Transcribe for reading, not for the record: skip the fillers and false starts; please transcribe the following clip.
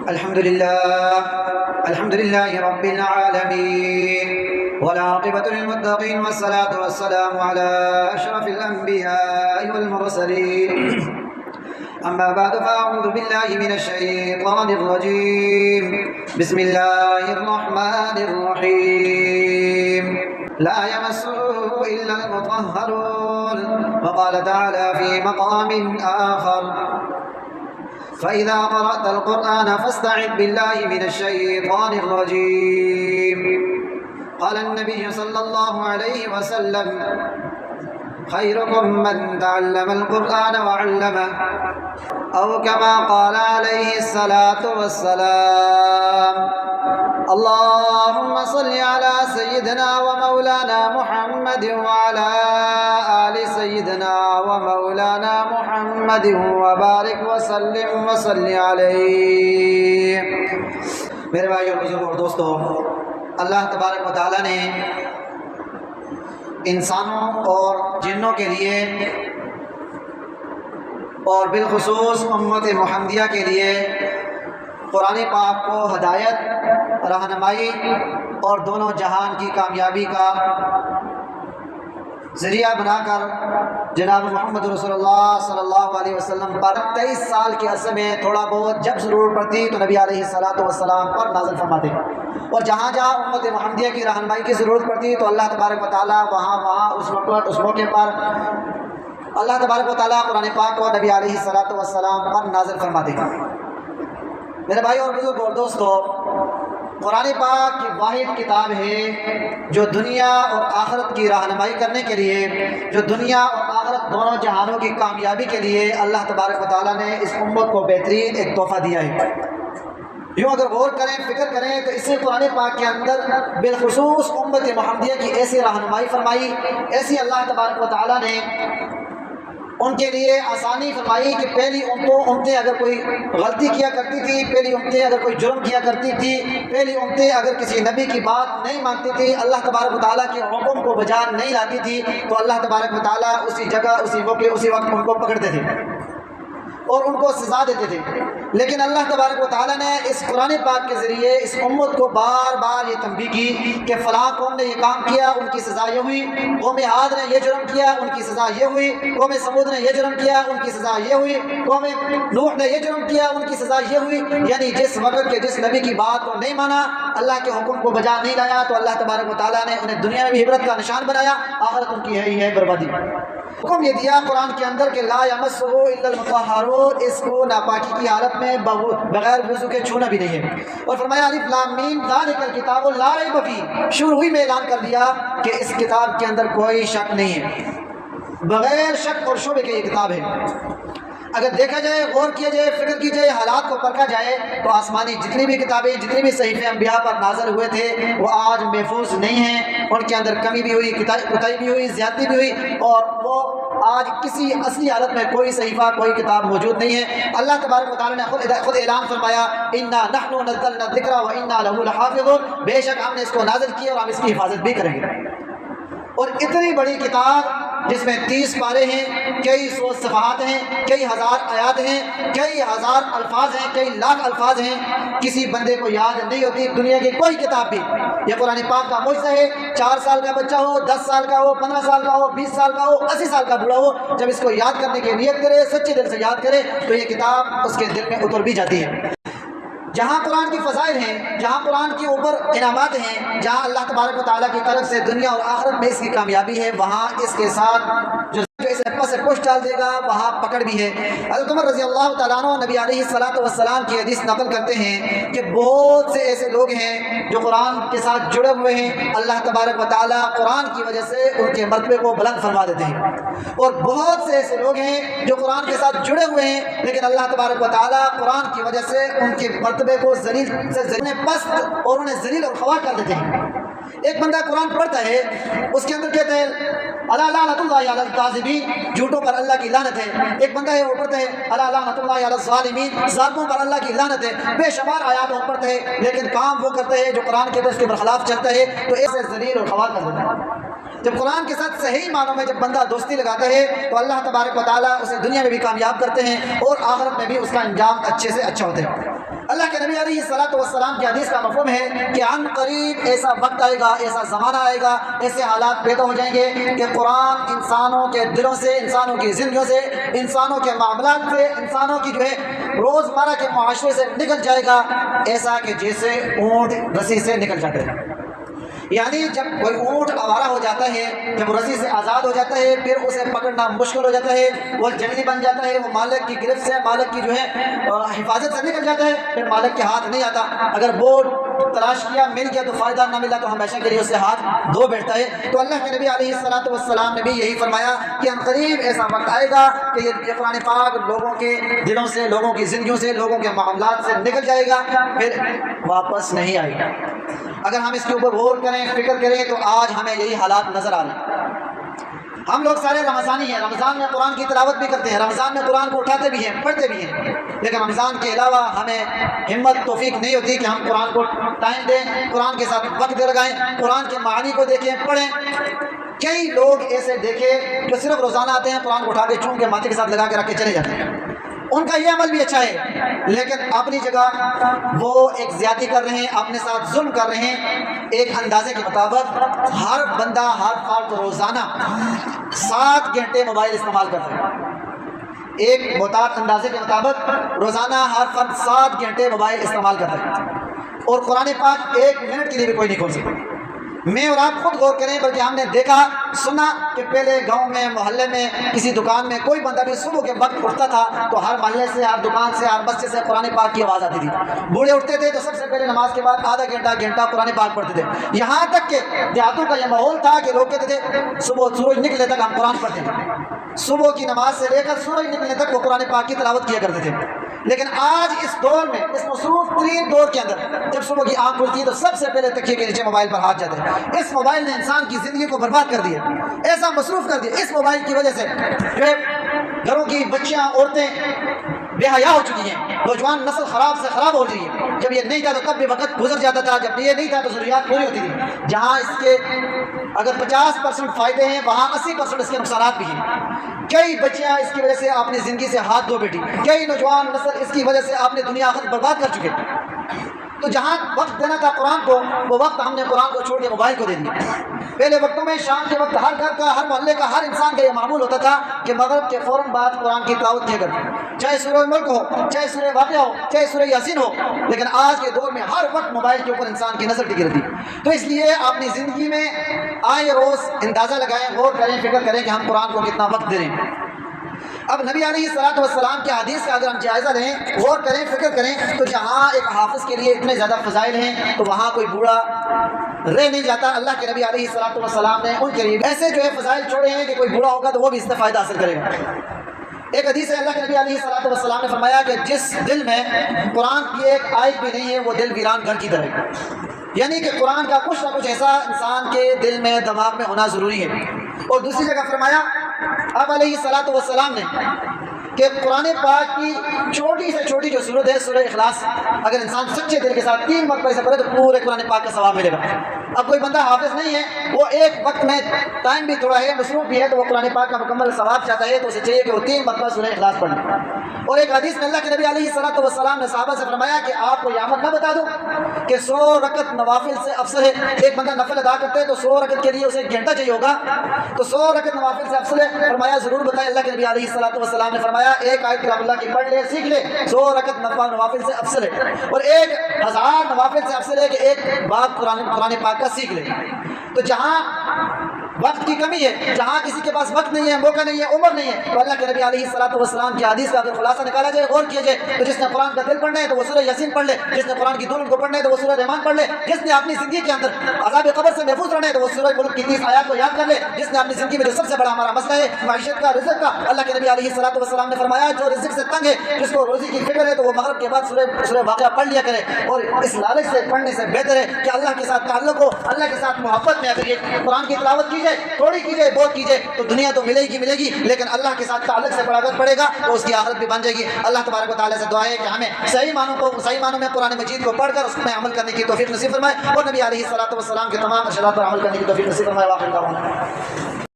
الحمد لله رب العالمين والعاقبة للمتقين والصلاة والسلام على أشرف الأنبياء والمرسلين أما بعد فأعوذ بالله من الشيطان الرجيم بسم الله الرحمن الرحيم لا يمسه إلا المطهرون وقال تعالى في مقام آخر فإذا قرأت القرآن فاستعذ بالله من الشيطان الرجيم قال النبي صلى الله عليه وسلم خيركم من تعلم القرآن وعلمه أو كما قال عليه الصلاة والسلام اللهم صل على سيدنا ومولانا محمد وعلى آل سيدنا ومولانا محمد وبارك وسلم وصل عليه۔ میرے بھائی اور بزرگ اور دوستو، اللہ تبارک و تعالیٰ نے انسانوں اور جنوں کے لیے اور بالخصوص امت محمدیہ کے لیے قرآن پاک کو ہدایت، رہنمائی اور دونوں جہان کی کامیابی کا ذریعہ بنا کر جناب محمد رسول اللہ صلی اللہ علیہ وسلم پر 23 سال کے عرصے میں تھوڑا بہت جب ضرورت پڑتی تو نبی علیہ السلام پر نازل فرماتے، اور جہاں جہاں امت محمدیہ کی رہنمائی کی ضرورت پڑتی تو اللہ تبارک و تعالیٰ وہاں اس وقت اس موقع پر اللہ تبارک و تعالیٰ قرآن پاک کو نبی علیہ السلام پر نازل فرماتے۔ میرے بھائی اور بزرگ اور دوستو، قرآن پاک کی واحد کتاب ہے جو دنیا اور آخرت کی رہنمائی کرنے کے لیے، جو دنیا اور آخرت دونوں جہانوں کی کامیابی کے لیے اللہ تبارک و تعالیٰ نے اس امت کو بہترین ایک تحفہ دیا ہے۔ یوں اگر غور کریں، فکر کریں تو اسی قرآن پاک کے اندر بالخصوص امت محمدیہ کی ایسی رہنمائی فرمائی، ایسی اللہ تبارک و تعالیٰ نے ان کے لیے آسانی فرمائی کہ پہلی امتیں اگر کوئی غلطی کیا کرتی تھی، پہلی امتیں اگر کوئی جرم کیا کرتی تھی، پہلی امتیں اگر کسی نبی کی بات نہیں مانتی تھی، اللہ تبارک و تعالیٰ کے حکم کو بجا نہیں لاتی تھی، تو اللہ تبارک و تعالیٰ اسی جگہ اسی موقع اسی وقت ان کو پکڑتے تھے اور ان کو سزا دیتے تھے۔ لیکن اللہ تبارک و تعالیٰ نے اس قرآن پاک کے ذریعے اس امت کو بار بار یہ تنبیہ کی کہ فلاں قوم نے یہ کام کیا، ان کی سزا یہ ہوئی، قوم عاد نے یہ جرم کیا، ان کی سزا یہ ہوئی، قوم سمود نے یہ جرم کیا، ان کی سزا یہ ہوئی، قوم نوح نے یہ جرم کیا، ان کی سزا یہ ہوئی۔ یعنی جس وقت کے جس نبی کی بات کو نہیں مانا، اللہ کے حکم کو بجا نہیں لایا، تو اللہ تبارک و تعالیٰ نے انہیں دنیا میں بھی عبرت کا نشان بنایا، آخرت ان کی ہے بربادی۔ حکم یہ دیا قرآن کے اندر کہ لا یمسہ الا المطہرون، اس کو ناپاکی کی حالت میں بغیر وضو کے چھونا بھی نہیں ہے، اور فرمایا الف لام میم ذالک الکتاب لا ریب فیہ، شروع ہی میں اعلان کر دیا کہ اس کتاب کے اندر کوئی شک نہیں ہے، بغیر شک اور شبہ کے یہ کتاب ہے۔ اگر دیکھا جائے، غور کیا جائے، فکر کی جائے، حالات کو پرکھا جائے تو آسمانی جتنی بھی کتابیں، جتنی بھی صحیفے انبیاء پر نازل ہوئے تھے وہ آج محفوظ نہیں ہیں، ان کے اندر کمی بھی ہوئی، کوتاہی بھی ہوئی، زیادتی بھی ہوئی، اور وہ آج کسی اصلی حالت میں کوئی صحیفہ، کوئی کتاب موجود نہیں ہے۔ اللہ تبارک و تعالیٰ نے خود اعلان فرمایا انا نحن نزلنا الذکر وانا له لحافظون، بے شک ہم نے اس کو نازل کیا اور ہم اس کی حفاظت بھی کریں گے۔ اور اتنی بڑی کتاب جس میں 30 پارے ہیں، کئی سو صفحات ہیں، کئی ہزار آیات ہیں، کئی ہزار الفاظ ہیں، کئی لاکھ الفاظ ہیں، کسی بندے کو یاد نہیں ہوتی دنیا کی کوئی کتاب بھی۔ یہ قرآن پاک کا معجزہ ہے۔ 4 سال کا بچہ ہو، 10 سال کا ہو، 15 سال کا ہو، 20 سال کا ہو، 80 سال کا بوڑھا ہو، جب اس کو یاد کرنے کی نیت کرے، سچے دل سے یاد کرے تو یہ کتاب اس کے دل میں اتر بھی جاتی ہے۔ جہاں قرآن کی فضائل ہیں، جہاں قرآن کے اوپر انعامات ہیں، جہاں اللہ تبارک و تعالیٰ کی طرف سے دنیا اور آخرت میں اس کی کامیابی ہے، وہاں اس کے ساتھ جو اسے پس پوچھ ڈال دے گا وہاں پکڑ بھی ہے۔ حضرت عمر رضی اللہ تعالیٰ عنہ نبی علیہ السلام کی حدیث نقل کرتے ہیں کہ بہت سے ایسے لوگ ہیں جو قرآن کے ساتھ جڑے ہوئے ہیں، اللہ تبارک و تعالیٰ قرآن کی وجہ سے ان کے مرتبے کو بلند فرما دیتے ہیں، اور بہت سے ایسے لوگ ہیں جو قرآن کے ساتھ جڑے ہوئے ہیں لیکن اللہ تبارک و تعالیٰ قرآن کی وجہ سے ان کے مرتبے کو ذلیل سے پست اور انہیں ذلیل اور خوار کر دیتے ہیں۔ ایک بندہ قرآن پڑھتا ہے، اس کے اندر کہتے ہیں الا لعنت اللہ علی الکاذبین، جھوٹوں پر اللہ کی لعنت ہے۔ ایک بندہ ہے وہ پڑھتا ہے الا لعنت اللہ علی الظالمین، ظالموں پر اللہ کی لعنت ہے۔ بے شمار آیات وہ پڑھتے ہیں لیکن کام وہ کرتے ہیں جو قرآن کے اس کے برخلاف چلتا ہے، تو ایسے ذلیل اور خوار کر دیتا ہے۔ جب قرآن کے ساتھ صحیح معنوں میں جب بندہ دوستی لگاتا ہے تو اللہ تبارک و تعالیٰ اسے دنیا میں بھی کامیاب کرتے ہیں اور آخرت میں بھی اس کا انجام اچھے سے اچھا ہوتا ہے۔ اللہ کے نبی علیہ الصلوۃ والسلام کی حدیث کا مفہوم ہے کہ عن قریب ایسا وقت آئے گا، ایسا زمانہ آئے گا، ایسے حالات پیدا ہو جائیں گے کہ قرآن انسانوں کے دلوں سے، انسانوں کی زندگیوں سے، انسانوں کے معاملات سے، انسانوں کی جو ہے روزمرہ کے معاشرے سے نکل جائے گا، ایسا کہ جیسے اونٹ رسی سے نکل جاتے ہیں۔ یعنی جب کوئی اونٹ آوارہ ہو جاتا ہے، جب رسی سے آزاد ہو جاتا ہے، پھر اسے پکڑنا مشکل ہو جاتا ہے، وہ جنگلی بن جاتا ہے، وہ مالک کی گرفت سے، مالک کی جو ہے حفاظت سے نکل جاتا ہے، پھر مالک کے ہاتھ نہیں آتا۔ اگر بورڈ تلاش کیا، مل گیا تو فائدہ، نہ ملا تو ہمیشہ کے لیے اسے ہاتھ دھو بیٹھتا ہے۔ تو اللہ کے نبی علیہ الصلوۃ والسلام نے بھی یہی فرمایا کہ ان قریب ایسا وقت آئے گا کہ یہ قرآن پاک لوگوں کے دلوں سے، لوگوں کی زندگیوں سے، لوگوں کے معاملات سے نکل جائے گا، پھر واپس نہیں آئے گا۔ اگر ہم اس کے اوپر غور کریں، فکر کریں، تو آج ہمیں یہی حالات نظر آ رہے ہیں۔ ہم لوگ سارے رمضانی ہیں، رمضان میں قرآن کی تلاوت بھی کرتے ہیں، رمضان میں قرآن کو اٹھاتے بھی ہیں، پڑھتے بھی ہیں، لیکن رمضان کے علاوہ ہمیں ہمت توفیق نہیں ہوتی کہ ہم قرآن کو ٹائم دیں، قرآن کے ساتھ وقت لگائیں، قرآن کے معانی کو دیکھیں، پڑھیں۔ کئی لوگ ایسے دیکھے جو صرف روزانہ آتے ہیں، قرآن کو اٹھا کے چون کے ماتھے کے ساتھ لگا کے رکھ کے چلے جاتے ہیں۔ ان کا یہ عمل بھی اچھا ہے، لیکن اپنی جگہ وہ ایک زیادتی کر رہے ہیں، اپنے ساتھ ظلم کر رہے ہیں۔ ایک اندازے کے مطابق ہر بندہ، ہر فرد روزانہ 7 گھنٹے موبائل استعمال کرتا ہے۔ ایک محتاط اندازے کے مطابق روزانہ ہر فرد 7 گھنٹے موبائل استعمال کرتا ہے، اور قرآن پاک 1 منٹ کے لیے بھی کوئی نہیں کھول سکتا۔ میں اور آپ خود غور کریں، بلکہ ہم نے دیکھا سنا کہ پہلے گاؤں میں، محلے میں، کسی دکان میں کوئی بندہ بھی صبح کے وقت اٹھتا تھا تو ہر محلے سے، ہر دکان سے، ہر مسجد سے قرآن پاک کی آواز آتی تھی۔ بوڑھے اٹھتے تھے تو سب سے پہلے نماز کے بعد آدھا گھنٹہ قرآن پاک پڑھتے تھے۔ یہاں تک کہ دیہاتوں کا یہ ماحول تھا کہ لوگ کہتے تھے صبح سورج نکلنے تک ہم قرآن پڑھتے ہیں، صبح کی نماز سے لے کر سورج نکلنے تک وہ قرآن پاک کی تلاوت کیا کرتے تھے۔ لیکن آج اس دور میں، اس مصروف ترین دور کے اندر، جب صبح کی آنکھ کھلتی ہے تو سب سے پہلے تکیے کے نیچے موبائل پر ہاتھ جاتے ہیں۔ اس موبائل نے انسان کی زندگی کو برباد کر دیا، ایسا مصروف کر دیا۔ اس موبائل کی وجہ سے گھروں کی بچیاں، عورتیں بے حیا ہو چکی ہیں، نوجوان نسل خراب سے خراب ہو رہی ہے۔ جب یہ نہیں تھا تو تب بھی وقت گزر جاتا تھا، جب یہ نہیں تھا تو ضروریات پوری ہوتی تھی۔ جہاں اس کے اگر 50% فائدے ہیں، وہاں 80% اس کے نقصانات بھی ہیں۔ کئی بچیاں اس کی وجہ سے اپنی زندگی سے ہاتھ دھو بیٹھی، کئی نوجوان نسل اس کی وجہ سے اپنی دنیا آخرت برباد کر چکے۔ تو جہاں وقت دینا تھا قرآن کو، وہ وقت ہم نے قرآن کو چھوڑ کے موبائل کو دے دیا۔ پہلے وقتوں میں شام کے وقت ہر گھر کا، ہر محلے کا، ہر انسان کا یہ معمول ہوتا تھا کہ مغرب کے فوراً بعد قرآن کی تلاوت کیا کرتے، چاہے سورہ ملک ہو، چاہے سورہ واقعہ ہو، چاہے سورہ یاسین ہو۔ لیکن آج کے دور میں ہر وقت موبائل کے اوپر انسان کی نظر ٹکی رہتی۔ تو اس لیے اپنی زندگی میں آئے روز اندازہ لگائیں، غور کریں، فکر کریں کہ ہم قرآن کو کتنا وقت دے رہے ہیں۔ اب نبی علیہ الصلوۃ والسلام کی حدیث کا اگر ہم جائزہ لیں، غور کریں، فکر کریں، تو جہاں ایک حافظ کے لیے اتنے زیادہ فضائل ہیں تو وہاں کوئی بوڑھا رہ نہیں جاتا۔ اللہ کے نبی علیہ الصلوۃ والسلام نے ان کے لیے ایسے جو ہے فضائل چھوڑے ہیں کہ کوئی بوڑھا ہوگا تو وہ بھی اس سے فائدہ حاصل کرے گا۔ ایک حدیث ہے، اللہ کے نبی علیہ الصلوۃ والسلام نے فرمایا کہ جس دل میں قرآن کی ایک آیت بھی نہیں ہے وہ دل ویران گھر کی طرح ہے۔ یعنی کہ قرآن کا کچھ نہ کچھ ایسا انسان کے دل میں، دماغ میں ہونا ضروری ہے۔ اور دوسری جگہ فرمایا آپ علیہ الصلوۃ والسلام نے کہ قرآن پاک کی چھوٹی سے چھوٹی جو سورت ہے، سورہ اخلاص، اگر انسان سچے دل کے ساتھ 3 مرتبہ سے پڑھے تو پورے قرآن پاک کا ثواب ملے گا۔ اب کوئی بندہ حافظ نہیں ہے، وہ ایک وقت میں ٹائم بھی تھوڑا ہے، مصروف بھی ہے، تو وہ قرآن پاک کا مکمل ثواب چاہتا ہے تو اسے چاہیے کہ وہ 3 مرتبہ سورہ اخلاص پڑھ لے۔ اور ایک حدیث میں اللہ کے نبی علیہ الصلوۃ والسلام نے صحابہ سے فرمایا کہ آپ کو یہ عمل نہ بتا دوں کہ 100 رکعت نوافل سے افضل ہے۔ ایک بندہ نفل ادا کرتے ہے تو 100 رکعت کے لیے اسے 1 گھنٹہ چاہیے ہوگا، تو 100 رکعت نوافل سے افضل ہے۔ فرمایا ضرور بتائیں۔ اللہ کے نبی علیہ الصلوۃ والسلام نے فرمایا ایک آیت کلام اللہ کی پڑھ لے، سیکھ لے، 100 رکعت نوافل سے افضل ہے، اور 1000 نوافل سے افضل ہے کہ ایک باب قرآن پاک کا سیکھ لے۔ تو جہاں وقت کی کمی ہے، جہاں کسی کے پاس وقت نہیں ہے، موقع نہیں ہے، عمر نہیں ہے، تو اللہ کے نبی علیہ الصلوۃ والسلام کی حدیث کا اگر خلاصہ نکالا جائے، غور کیا جائے، تو جس نے قرآن کا دل پڑھنا ہے تو وہ سورہ یاسین پڑھ لے، جس نے قرآن کی دل کو پڑھنا ہے تو وہ سورہ رحمان پڑھ لے، جس نے اپنی زندگی کے اندر عذاب قبر سے محفوظ رہنا ہے تو وہ سورہ ملک کی 30 آیات کو یاد کر لے، جس نے اپنی زندگی میں جو سب سے بڑا ہمارا مسئلہ ہے معیشت کا، رزق کا، اللہ کے نبی علیہ الصلوۃ والسلام نے فرمایا جو رزق سے تنگ ہے، جس کو روزی کی فکر ہے، تو وہ مغرب کے بعد سورہ واقعہ پڑھ لیا کرے۔ اور اس لالچ سے پڑھنے سے بہتر ہے کہ اللہ کے ساتھ تعلق ہو، اللہ کے ساتھ محبت میں اگر یہ قرآن کی تلاوت کی جائے، تھوڑی کی جائے، بہت کی جائے، تو دنیا تو ملے گی، لیکن اللہ کے ساتھ تعلق سے پڑھا کر پڑے گا تو اس کی آخرت بھی بن جائے گی۔ اللہ تبارک و تعالیٰ سے دعا ہے کہ ہمیں صحیح معنوں میں قرآن مجید کو پڑھ کر اس میں عمل کرنے کی توفیق نصیب فرمائے، اور نبی علیہ الصلوۃ والسلام کے تمام ارشادات پر عمل کرنے کی توفیق نصیب فرمائے۔ واقعہ